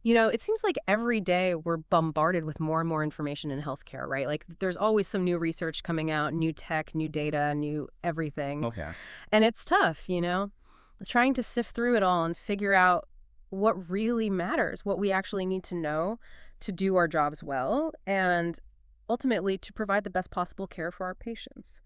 It seems like every day we're bombarded with more and more information in healthcare, right? Like there's always some new research coming out, new tech, new data, new everything. Okay. And it's tough, trying to sift through it all and figure out what really matters, what we actually need to know to do our jobs well, and ultimately to provide the best possible care for our patients.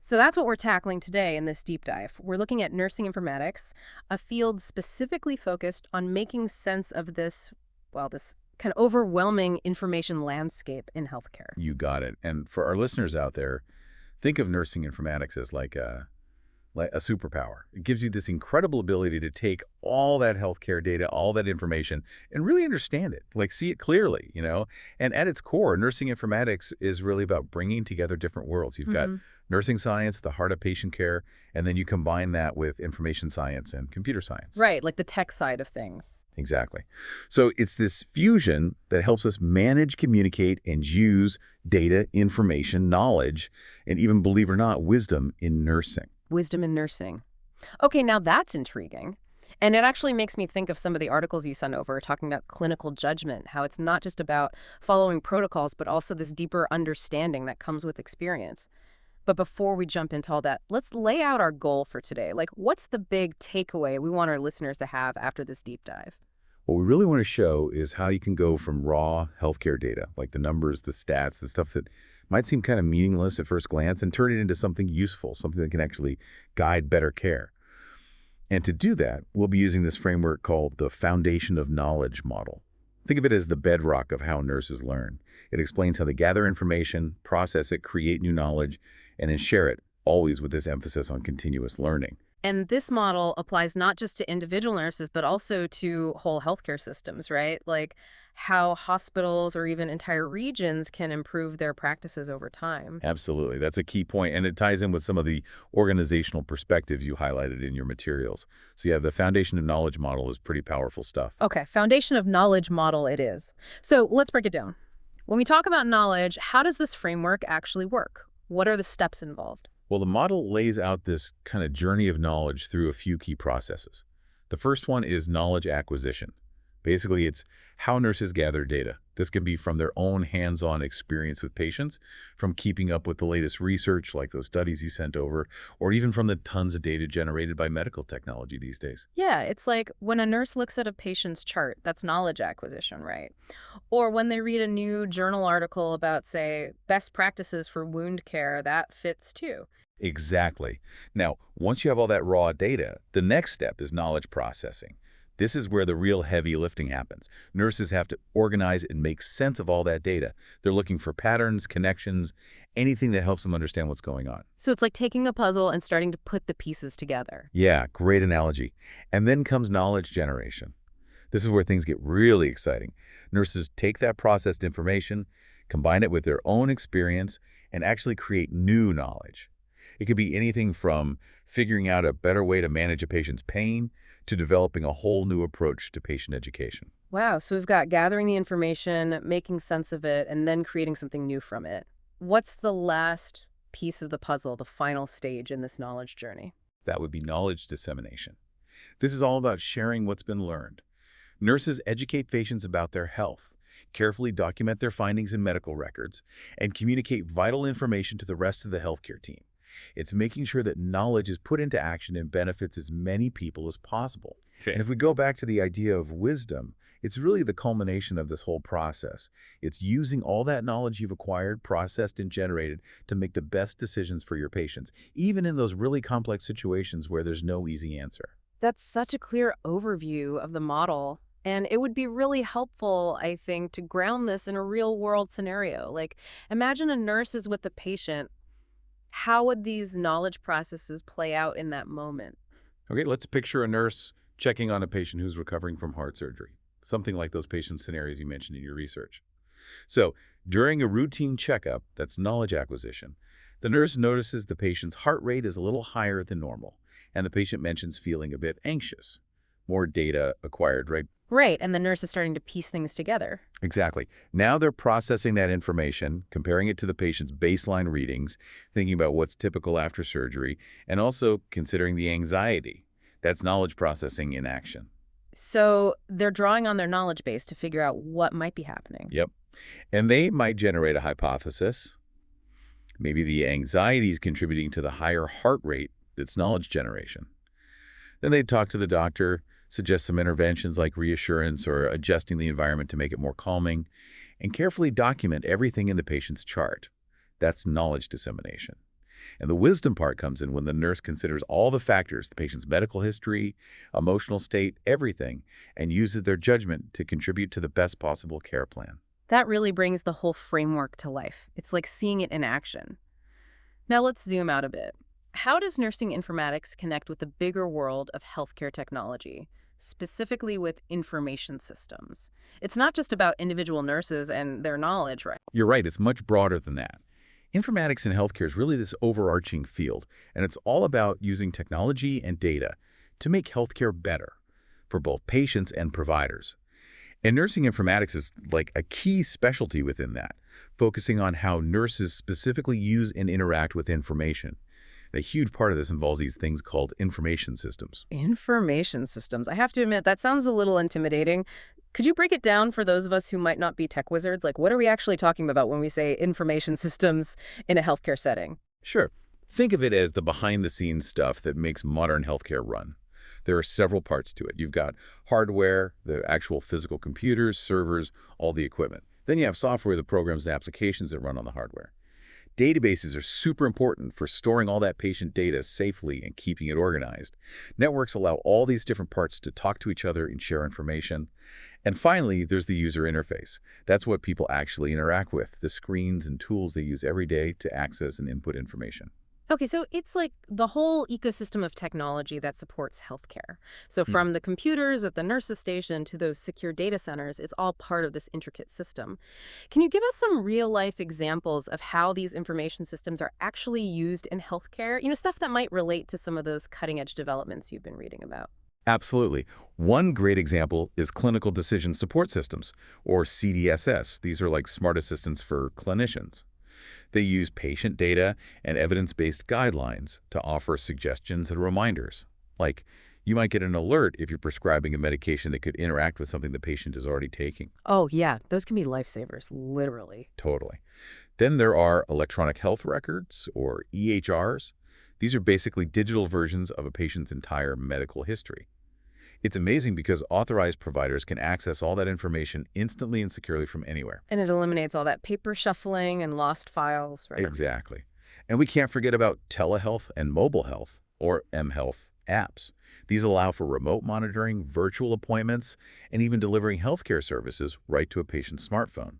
So that's what we're tackling today in this deep dive. We're looking at nursing informatics, a field specifically focused on making sense of this kind of overwhelming information landscape in healthcare. You got it. And for our listeners out there, think of nursing informatics as like a superpower. It gives you this incredible ability to take all that healthcare data, all that information, and really understand it, like see it clearly. And at its core, nursing informatics is really about bringing together different worlds. You've got Hmm. nursing science, the heart of patient care, and then you combine that with information science and computer science. Right, like the tech side of things. Exactly. So it's this fusion that helps us manage, communicate, and use data, information, knowledge, and even, believe it or not, wisdom in nursing. Wisdom in nursing. Okay, now that's intriguing. And it actually makes me think of some of the articles you sent over talking about clinical judgment, how it's not just about following protocols, but also this deeper understanding that comes with experience. But before we jump into all that, let's lay out our goal for today. Like, what's the big takeaway we want our listeners to have after this deep dive? What we really want to show is how you can go from raw healthcare data, like the numbers, the stats, the stuff that might seem kind of meaningless at first glance, and turn it into something useful, something that can actually guide better care. And to do that, we'll be using this framework called the Foundation of Knowledge model. Think of it as the bedrock of how nurses learn. It explains how they gather information, process it, create new knowledge, and then share it, always with this emphasis on continuous learning. And this model applies not just to individual nurses, but also to whole healthcare systems, right? Like how hospitals or even entire regions can improve their practices over time. Absolutely. That's a key point, and it ties in with some of the organizational perspectives you highlighted in your materials. So yeah, the foundation of knowledge model is pretty powerful stuff. Okay, foundation of knowledge model it is. So let's break it down. When we talk about knowledge, how does this framework actually work? What are the steps involved? Well, the model lays out this kind of journey of knowledge through a few key processes. The first one is knowledge acquisition. Basically, it's how nurses gather data. This can be from their own hands-on experience with patients, from keeping up with the latest research, like those studies you sent over, or even from the tons of data generated by medical technology these days. Yeah, it's like when a nurse looks at a patient's chart, that's knowledge acquisition, right? Or when they read a new journal article about, say, best practices for wound care, that fits too. Exactly. Now, once you have all that raw data, the next step is knowledge processing. This is where the real heavy lifting happens. Nurses have to organize and make sense of all that data. They're looking for patterns, connections, anything that helps them understand what's going on. So it's like taking a puzzle and starting to put the pieces together. Yeah, great analogy. And then comes knowledge generation. This is where things get really exciting. Nurses take that processed information, combine it with their own experience, and actually create new knowledge. It could be anything from figuring out a better way to manage a patient's pain to developing a whole new approach to patient education. Wow, so we've got gathering the information, making sense of it, and then creating something new from it. What's the last piece of the puzzle, the final stage in this knowledge journey? That would be knowledge dissemination. This is all about sharing what's been learned. Nurses educate patients about their health, carefully document their findings in medical records, and communicate vital information to the rest of the healthcare team. It's making sure that knowledge is put into action and benefits as many people as possible. Okay. And if we go back to the idea of wisdom, it's really the culmination of this whole process. It's using all that knowledge you've acquired, processed, and generated to make the best decisions for your patients, even in those really complex situations where there's no easy answer. That's such a clear overview of the model. And it would be really helpful, I think, to ground this in a real world scenario. Like, imagine a nurse is with the patient. How would these knowledge processes play out in that moment? Okay, let's picture a nurse checking on a patient who's recovering from heart surgery, something like those patient scenarios you mentioned in your research. So, during a routine checkup, that's knowledge acquisition, the nurse notices the patient's heart rate is a little higher than normal, and the patient mentions feeling a bit anxious. More data acquired, right? Right, and the nurse is starting to piece things together. Exactly. Now they're processing that information, comparing it to the patient's baseline readings, thinking about what's typical after surgery, and also considering the anxiety. That's knowledge processing in action. So they're drawing on their knowledge base to figure out what might be happening. Yep. And they might generate a hypothesis. Maybe the anxiety is contributing to the higher heart rate that's knowledge generation. Then they'd talk to the doctor, suggest some interventions like reassurance or adjusting the environment to make it more calming, and carefully document everything in the patient's chart. That's knowledge dissemination. And the wisdom part comes in when the nurse considers all the factors, the patient's medical history, emotional state, everything, and uses their judgment to contribute to the best possible care plan. That really brings the whole framework to life. It's like seeing it in action. Now let's zoom out a bit. How does nursing informatics connect with the bigger world of healthcare technology, specifically with information systems? It's not just about individual nurses and their knowledge, right? You're right, it's much broader than that. Informatics in healthcare is really this overarching field, and it's all about using technology and data to make healthcare better for both patients and providers. And nursing informatics is like a key specialty within that, focusing on how nurses specifically use and interact with information. And a huge part of this involves these things called information systems. Information systems. I have to admit, that sounds a little intimidating. Could you break it down for those of us who might not be tech wizards? Like, what are we actually talking about when we say information systems in a healthcare setting? Sure. Think of it as the behind-the-scenes stuff that makes modern healthcare run. There are several parts to it. You've got hardware, the actual physical computers, servers, all the equipment. Then you have software, the programs and applications that run on the hardware. Databases are super important for storing all that patient data safely and keeping it organized. Networks allow all these different parts to talk to each other and share information. And finally, there's the user interface. That's what people actually interact with, the screens and tools they use every day to access and input information. Okay, so it's like the whole ecosystem of technology that supports healthcare. So from the computers at the nurse's station to those secure data centers, it's all part of this intricate system. Can you give us some real-life examples of how these information systems are actually used in healthcare? Stuff that might relate to some of those cutting-edge developments you've been reading about. Absolutely. One great example is clinical decision support systems, or CDSS. These are like smart assistants for clinicians. They use patient data and evidence-based guidelines to offer suggestions and reminders. Like, you might get an alert if you're prescribing a medication that could interact with something the patient is already taking. Oh, yeah, those can be lifesavers, literally. Totally. Then there are electronic health records, or EHRs. These are basically digital versions of a patient's entire medical history. It's amazing because authorized providers can access all that information instantly and securely from anywhere. And it eliminates all that paper shuffling and lost files, right? Exactly. And we can't forget about telehealth and mobile health, or mHealth, apps. These allow for remote monitoring, virtual appointments, and even delivering healthcare services right to a patient's smartphone.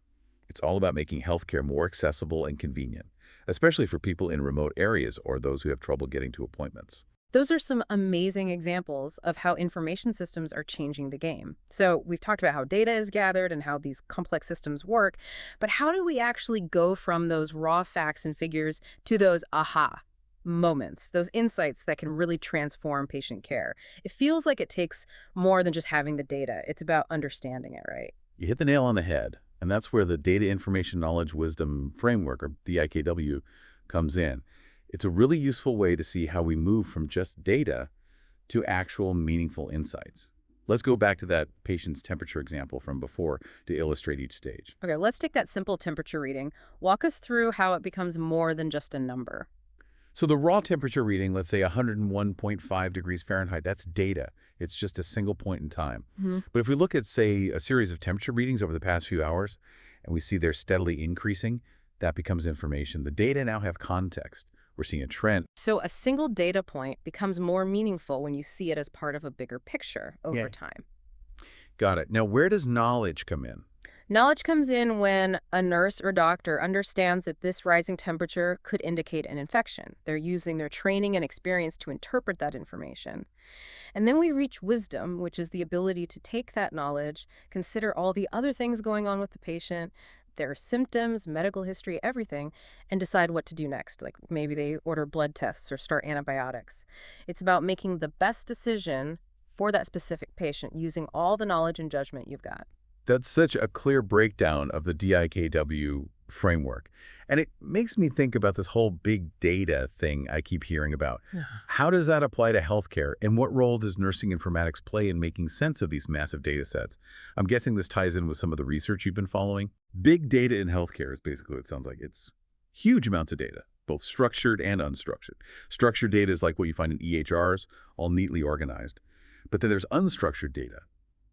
It's all about making healthcare more accessible and convenient, especially for people in remote areas or those who have trouble getting to appointments. Those are some amazing examples of how information systems are changing the game. So we've talked about how data is gathered and how these complex systems work, but how do we actually go from those raw facts and figures to those aha moments, those insights that can really transform patient care? It feels like it takes more than just having the data. It's about understanding it, right? You hit the nail on the head, and that's where the Data Information Knowledge Wisdom Framework, or DIKW, comes in. It's a really useful way to see how we move from just data to actual meaningful insights. Let's go back to that patient's temperature example from before to illustrate each stage. Okay, let's take that simple temperature reading. Walk us through how it becomes more than just a number. So the raw temperature reading, let's say 101.5 degrees Fahrenheit, that's data. It's just a single point in time. But if we look at, say, a series of temperature readings over the past few hours, and we see they're steadily increasing, that becomes information. The data now have context. We're seeing a trend. So a single data point becomes more meaningful when you see it as part of a bigger picture over time. Got it. Now, where does knowledge come in? Knowledge comes in when a nurse or doctor understands that this rising temperature could indicate an infection. They're using their training and experience to interpret that information. And then we reach wisdom, which is the ability to take that knowledge, consider all the other things going on with the patient, their symptoms, medical history, everything, and decide what to do next. Like maybe they order blood tests or start antibiotics. It's about making the best decision for that specific patient using all the knowledge and judgment you've got. That's such a clear breakdown of the DIKW framework. And it makes me think about this whole big data thing I keep hearing about. Yeah. How does that apply to healthcare, and what role does nursing informatics play in making sense of these massive data sets? I'm guessing this ties in with some of the research you've been following. Big data in healthcare is basically what it sounds like. It's huge amounts of data, both structured and unstructured. Structured data is like what you find in EHRs, all neatly organized. But then there's unstructured data,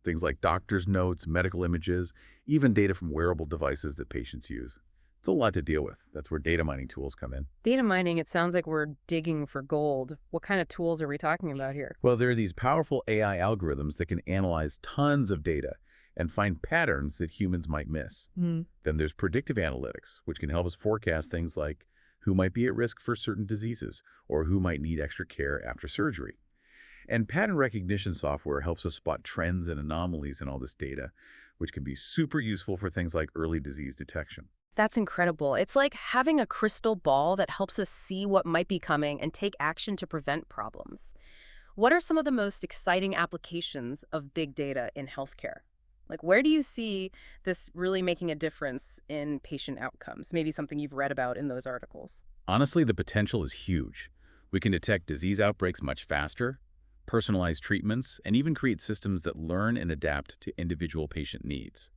things like doctor's notes, medical images, even data from wearable devices that patients use. It's a lot to deal with. That's where data mining tools come in. Data mining, it sounds like we're digging for gold. What kind of tools are we talking about here? Well, there are these powerful AI algorithms that can analyze tons of data and find patterns that humans might miss. Then there's predictive analytics, which can help us forecast things like who might be at risk for certain diseases or who might need extra care after surgery. And pattern recognition software helps us spot trends and anomalies in all this data, which can be super useful for things like early disease detection. That's incredible. It's like having a crystal ball that helps us see what might be coming and take action to prevent problems. What are some of the most exciting applications of big data in healthcare? Like, where do you see this really making a difference in patient outcomes? Maybe something you've read about in those articles. Honestly, the potential is huge. We can detect disease outbreaks much faster, personalize treatments, and even create systems that learn and adapt to individual patient needs.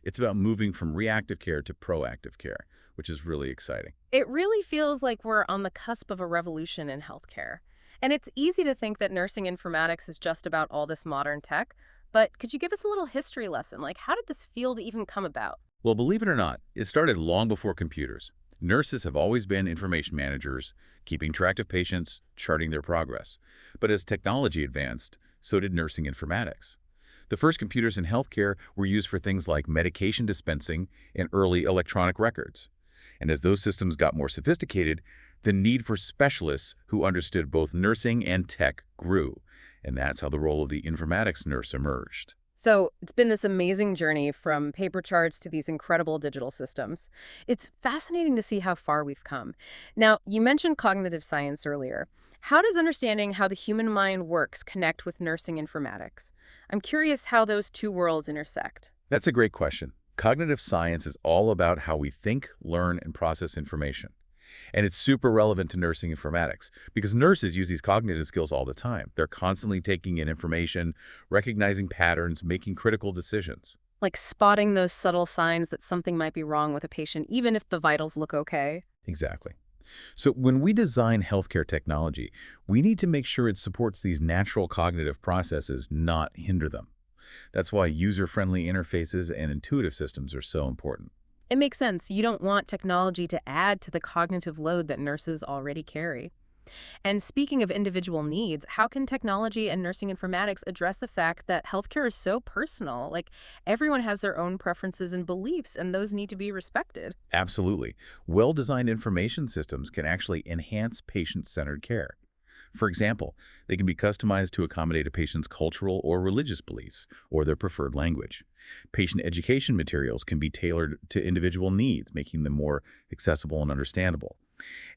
It's about moving from reactive care to proactive care, which is really exciting. It really feels like we're on the cusp of a revolution in healthcare. And it's easy to think that nursing informatics is just about all this modern tech, but could you give us a little history lesson? Like, how did this field even come about? Well, believe it or not, it started long before computers. Nurses have always been information managers, keeping track of patients, charting their progress. But as technology advanced, so did nursing informatics. The first computers in healthcare were used for things like medication dispensing and early electronic records. And as those systems got more sophisticated, the need for specialists who understood both nursing and tech grew. And that's how the role of the informatics nurse emerged. So it's been this amazing journey from paper charts to these incredible digital systems. It's fascinating to see how far we've come. Now, you mentioned cognitive science earlier. How does understanding how the human mind works connect with nursing informatics? I'm curious how those two worlds intersect. That's a great question. Cognitive science is all about how we think, learn, and process information. And it's super relevant to nursing informatics because nurses use these cognitive skills all the time. They're constantly taking in information, recognizing patterns, making critical decisions. Like spotting those subtle signs that something might be wrong with a patient, even if the vitals look okay. Exactly. So when we design healthcare technology, we need to make sure it supports these natural cognitive processes, not hinder them. That's why user-friendly interfaces and intuitive systems are so important. It makes sense. You don't want technology to add to the cognitive load that nurses already carry. And speaking of individual needs, how can technology and nursing informatics address the fact that healthcare is so personal? Like, everyone has their own preferences and beliefs, and those need to be respected. Absolutely. Well-designed information systems can actually enhance patient-centered care. For example, they can be customized to accommodate a patient's cultural or religious beliefs or their preferred language. Patient education materials can be tailored to individual needs, making them more accessible and understandable.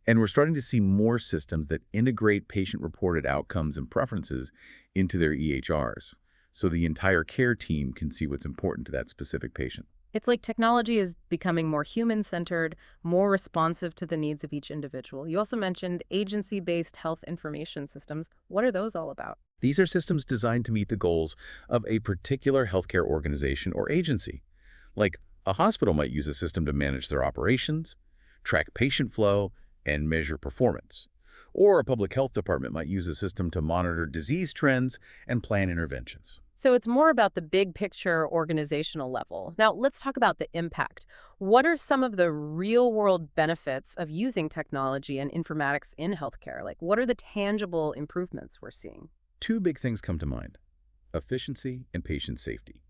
And we're starting to see more systems that integrate patient-reported outcomes and preferences into their EHRs, so the entire care team can see what's important to that specific patient. It's like technology is becoming more human-centered, more responsive to the needs of each individual. You also mentioned agency-based health information systems. What are those all about? These are systems designed to meet the goals of a particular healthcare organization or agency. Like, a hospital might use a system to manage their operations, track patient flow, and measure performance. Or a public health department might use a system to monitor disease trends and plan interventions. So it's more about the big picture organizational level. Now, let's talk about the impact. What are some of the real-world benefits of using technology and informatics in healthcare? Like, what are the tangible improvements we're seeing? Two big things come to mind: efficiency and patient safety.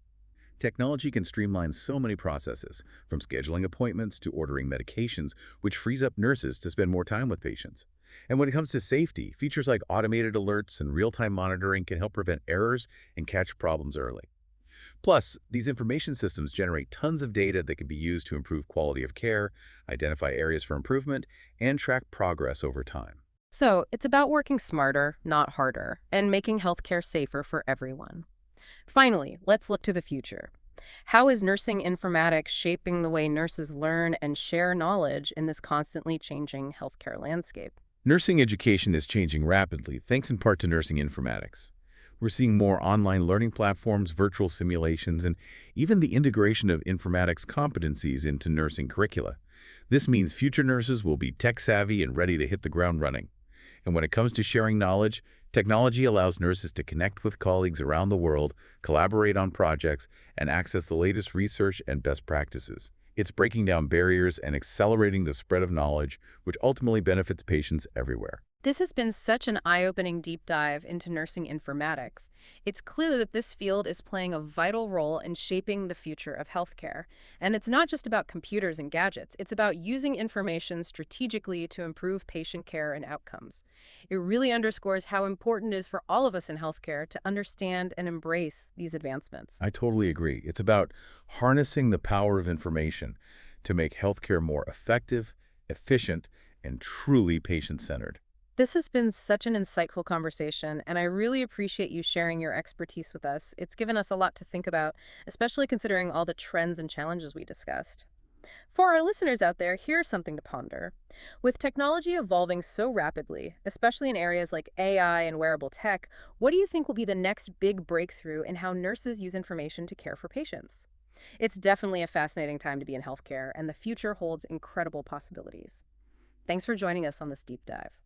Technology can streamline so many processes, from scheduling appointments to ordering medications, which frees up nurses to spend more time with patients. And when it comes to safety, features like automated alerts and real-time monitoring can help prevent errors and catch problems early. Plus, these information systems generate tons of data that can be used to improve quality of care, identify areas for improvement, and track progress over time. So it's about working smarter, not harder, and making healthcare safer for everyone. Finally, let's look to the future. How is nursing informatics shaping the way nurses learn and share knowledge in this constantly changing healthcare landscape? Nursing education is changing rapidly, thanks in part to nursing informatics. We're seeing more online learning platforms, virtual simulations, and even the integration of informatics competencies into nursing curricula. This means future nurses will be tech-savvy and ready to hit the ground running. And when it comes to sharing knowledge, technology allows nurses to connect with colleagues around the world, collaborate on projects, and access the latest research and best practices. It's breaking down barriers and accelerating the spread of knowledge, which ultimately benefits patients everywhere. This has been such an eye-opening deep dive into nursing informatics. It's clear that this field is playing a vital role in shaping the future of healthcare. And it's not just about computers and gadgets, it's about using information strategically to improve patient care and outcomes. It really underscores how important it is for all of us in healthcare to understand and embrace these advancements. I totally agree. It's about harnessing the power of information to make healthcare more effective, efficient, and truly patient-centered. This has been such an insightful conversation, and I really appreciate you sharing your expertise with us. It's given us a lot to think about, especially considering all the trends and challenges we discussed. For our listeners out there, here's something to ponder. With technology evolving so rapidly, especially in areas like AI and wearable tech, what do you think will be the next big breakthrough in how nurses use information to care for patients? It's definitely a fascinating time to be in healthcare, and the future holds incredible possibilities. Thanks for joining us on this deep dive.